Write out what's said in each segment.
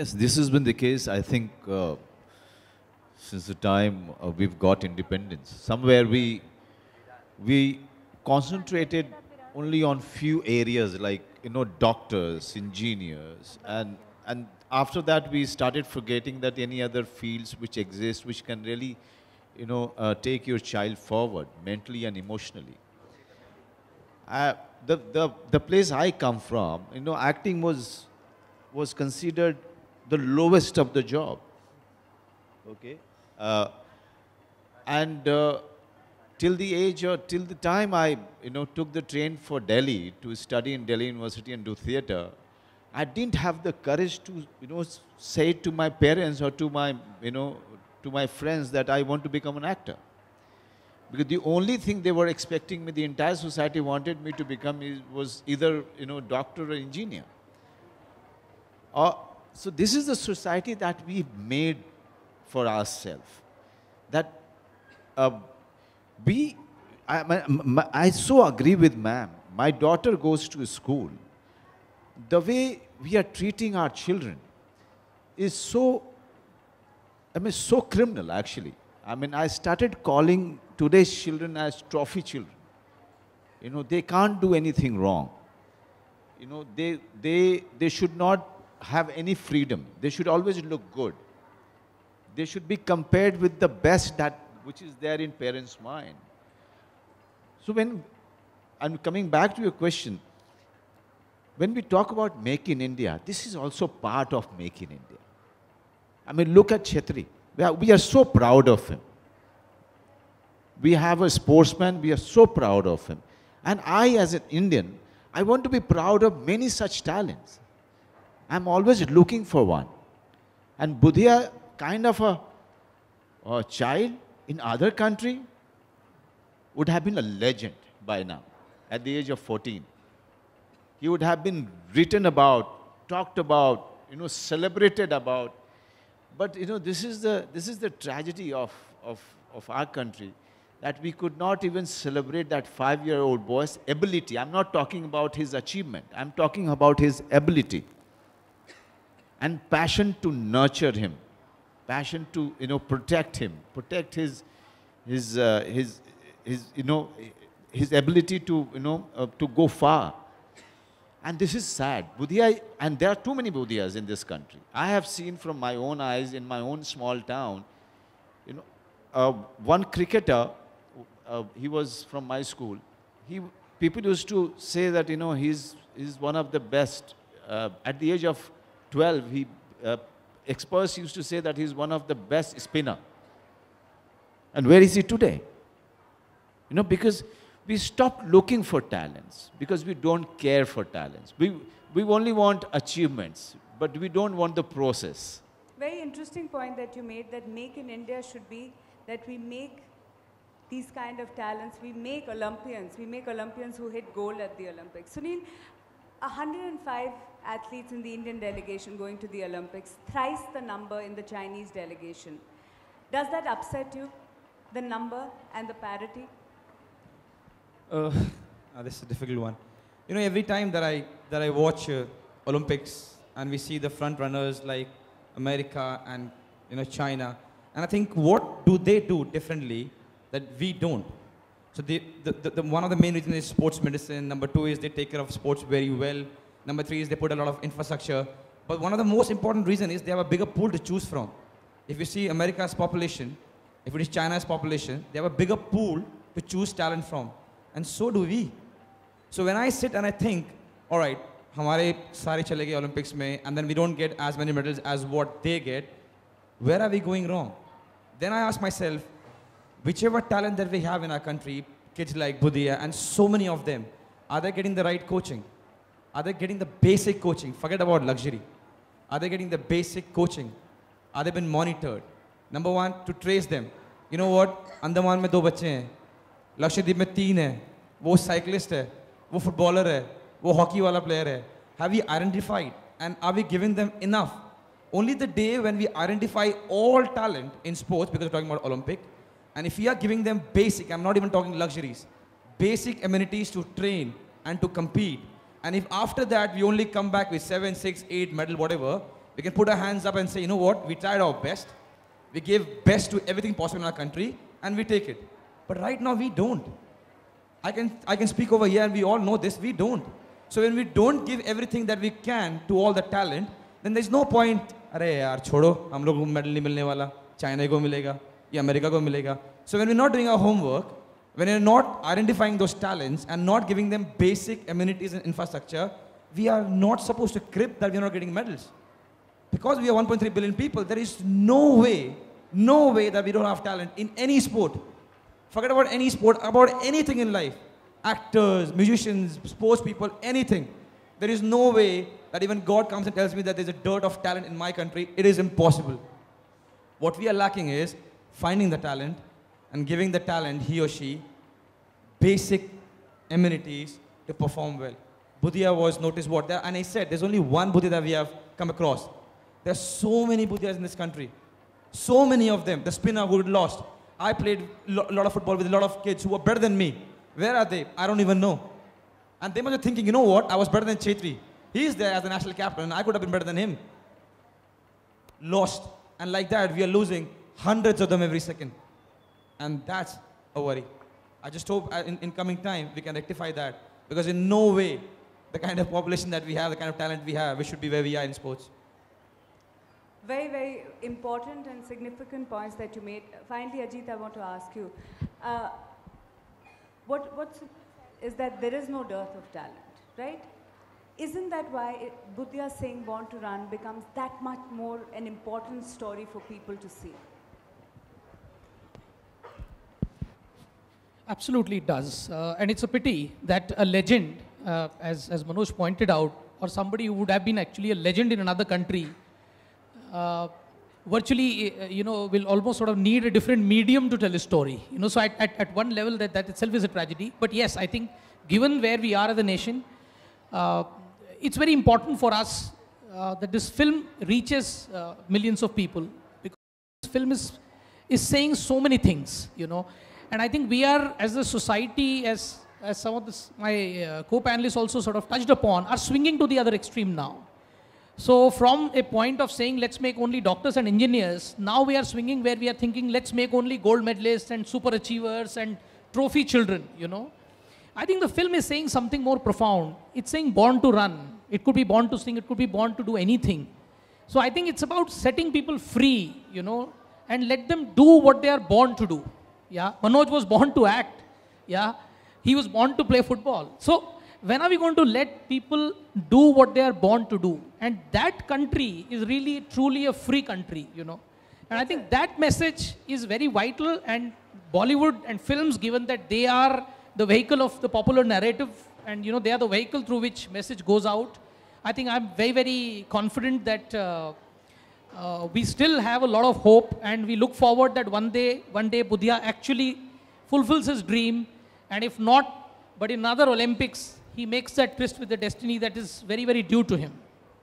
Yes, this has been the case, I think, since the time we've got independence. Somewhere we concentrated only on few areas like, doctors, engineers, and after that we started forgetting that any other fields which exist which can really, take your child forward mentally and emotionally. Uh, the place I come from, acting was considered the lowest of the job. Okay, uh, and till the age or till the time I took the train for Delhi to study in Delhi University and do theatre, I didn't have the courage to say to my parents or to my to my friends that I want to become an actor. Because the only thing they were expecting me, the entire society wanted me to become was either doctor or engineer. So this is the society that we made for ourselves. That uh, we, I so agree with ma'am. My daughter goes to school. The way we are treating our children is so, so criminal actually. I started calling today's children as trophy children. They can't do anything wrong. They should not have any freedom. They should always look good. They should be compared with the best that which is there in parents' mind. So when I'm coming back to your question, when we talk about Make in India, this is also part of Make in India. Look at Chetri. We are so proud of him. We have a sportsman, we are so proud of him. And I, as an Indian, I want to be proud of many such talents. I'm always looking for one. And Budhia, kind of a child in other country, would have been a legend by now, at the age of 14. He would have been written about, talked about, celebrated about. But this is the tragedy of our country, that we could not even celebrate that 5-year-old boy's ability. I'm not talking about his achievement. I'm talking about his ability and passion to nurture him, passion to protect him, protect his his ability to go far. And this is sad. Budhia, and there are too many Budhias in this country. I have seen from my own eyes in my own small town, one cricketer, he was from my school. People used to say that, he's one of the best. At the age of 12, experts used to say that he's one of the best spinner. And where is he today? Because we stopped looking for talents, because we don't care for talents. We only want achievements, but we don't want the process. Very interesting point that you made, that Make in India should be that we make these kind of talents, we make Olympians who hit gold at the Olympics. Sunil, 105 athletes in the Indian delegation going to the Olympics, thrice the number in the Chinese delegation. Does that upset you, the number and the parity? This is a difficult one. Every time that I watch Olympics and we see the front runners like America and China, and I think what do they do differently that we don't? So one of the main reasons is sports medicine. Number 2 is they take care of sports very well. Number 3 is they put a lot of infrastructure. But one of the most important reasons is they have a bigger pool to choose from. If you see America's population, if it is China's population, they have a bigger pool to choose talent from. And so do we. So when I sit and I think, all right, हमारे सारे चले गए Olympics में, and then we don't get as many medals as what they get, where are we going wrong? Then I ask myself, whichever talent that we have in our country, kids like Budhia and so many of them, are they getting the right coaching? Are they getting the basic coaching? Forget about luxury. Are they getting the basic coaching? Are they being monitored? Number 1, to trace them. You know what? Andaman में 2 बच्चे हैं, लक्षद्वीप में 3 हैं, वो cyclist है, वो footballer है, वो hockey वाला player है. Have we identified and are we giving them enough? Only the day when we identify all talent in sports, because we're talking about Olympic, and if we are giving them basic, I'm not even talking luxuries, basic amenities to train and to compete, and if after that we only come back with 7, 6, 8 medal, whatever, We can put our hands up and say, you know what, we tried our best. We gave best to everything possible in our country, and we take it. But right now, we don't. I can speak over here, and we all know this, we don't. So when we don't give everything that we can to all the talent, then there's no point, अरे यार छोड़ो, हम लोग को medal नहीं मिलने वाला, China को मिलेगा, या America को मिलेगा. So when we're not doing our homework, when we're not identifying those talents and not giving them basic amenities and infrastructure, we are not supposed to crib that we're not getting medals. Because we are 1.3 billion people, there is no way that we don't have talent in any sport. Forget about any sport, about anything in life. Actors, musicians, sports people, anything. There is no way that even God comes and tells me that there's a dirt of talent in my country. It is impossible. What we are lacking is finding the talent and giving the talent, he or she, basic amenities to perform well. Budhia was noticed what there, and I said there's only one Budhia that we have come across. There are so many Budhias in this country. So many of them. The spinner who lost. I played a lot of football with a lot of kids who were better than me. Where are they? I don't even know. And they must be thinking, you know what? I was better than Chetri. He is there as the national captain, and I could have been better than him. Lost. And like that, we are losing hundreds of them every second. And that's a worry. I just hope in coming time, we can rectify that. Because in no way, the kind of population that we have, the kind of talent we have, we should be where we are in sports. Very, very important and significant points that you made. Finally, Ajit, I want to ask you, is that there is no dearth of talent, right? Isn't that why Budhia Singh Born to Run becomes that much more an important story for people to see? Absolutely it does. And it's a pity that a legend, as Manoj pointed out, or somebody who would have been actually a legend in another country, virtually, will almost sort of need a different medium to tell a story. So at one level, that itself is a tragedy. But yes, I think given where we are as a nation, it's very important for us that this film reaches millions of people, because this film is saying so many things, And I think we are, as a society, as some of my co-panelists also sort of touched upon, are swinging to the other extreme now. So from a point of saying, let's make only doctors and engineers, now we are swinging where we are thinking, let's make only gold medalists and super achievers and trophy children, I think the film is saying something more profound. It's saying born to run. It could be born to sing. It could be born to do anything. So I think it's about setting people free, and let them do what they are born to do. Yeah, Manoj was born to act. Yeah, he was born to play football. So when are we going to let people do what they are born to do? And that country is really, truly a free country, And I think that message is very vital, and Bollywood and films, given that they are the vehicle of the popular narrative, and, they are the vehicle through which message goes out. I think I'm very, very confident that we still have a lot of hope, and we look forward that one day Budhia actually fulfills his dream, and if not, but in another Olympics, he makes that twist with the destiny that is very, very due to him.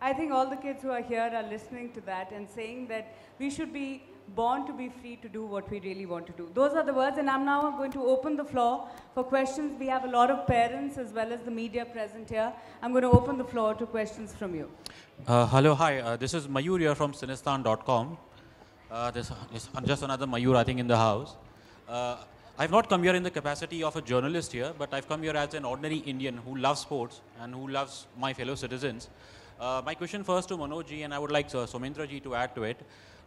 I think all the kids who are here are listening to that and saying that we should be born to be free to do what we really want to do. Those are the words, and I'm now going to open the floor for questions. We have a lot of parents as well as the media present here. I'm going to open the floor to questions from you. Hello, hi. This is Mayur here from Cinestan.com. There's just another Mayur, I think, in the house. I've not come here in the capacity of a journalist here, but I've come here as an ordinary Indian who loves sports and who loves my fellow citizens. My question first to Manoj ji, and I would like Soumendra ji to add to it.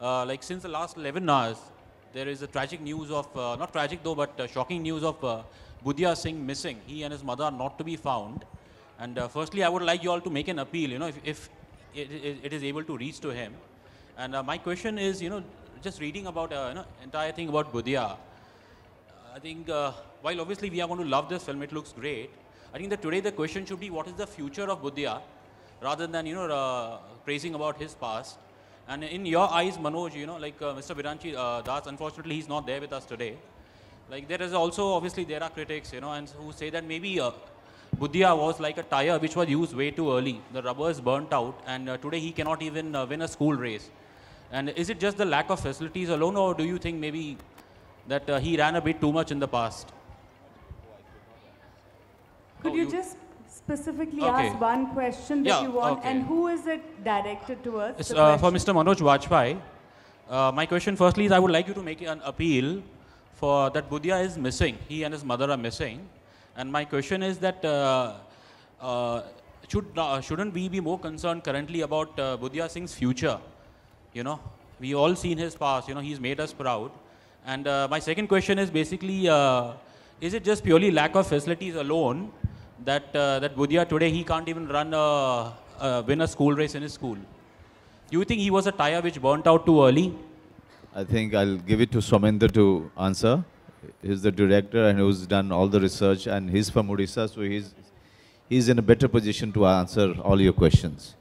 Like since the last 11 hours, there is a tragic news of, not tragic though, but shocking news of Budhia Singh missing. He and his mother are not to be found. And firstly, I would like you all to make an appeal, if it is able to reach to him. And my question is, just reading about, entire thing about Budhia, I think while obviously we are going to love this film, it looks great. I think that today the question should be, what is the future of Budhia, rather than, praising about his past. And in your eyes, Manoj, like Mr. Viranchi Das, unfortunately, he's not there with us today. Like there is also, obviously, there are critics, and who say that maybe Budhia was like a tire which was used way too early. The rubber is burnt out, and today he cannot even win a school race. And is it just the lack of facilities alone, or do you think maybe that he ran a bit too much in the past? Could you just specifically Okay. ask one question that Yeah, you want, okay. and who is it directed towards? It's the for question? Mr. Manoj Vajpayee. My question firstly is I would like you to make an appeal for that Budhia is missing. He and his mother are missing. And my question is that shouldn't we be more concerned currently about Budhia Singh's future? You know, we all seen his past, you know, he's made us proud. And my second question is basically, is it just purely lack of facilities alone that that Budhia today, he can't even win a school race in his school? Do you think he was a tire which burnt out too early? I think I'll give it to Somendra to answer. He's the director and who's done all the research, and he's from Odisha, so he's in a better position to answer all your questions.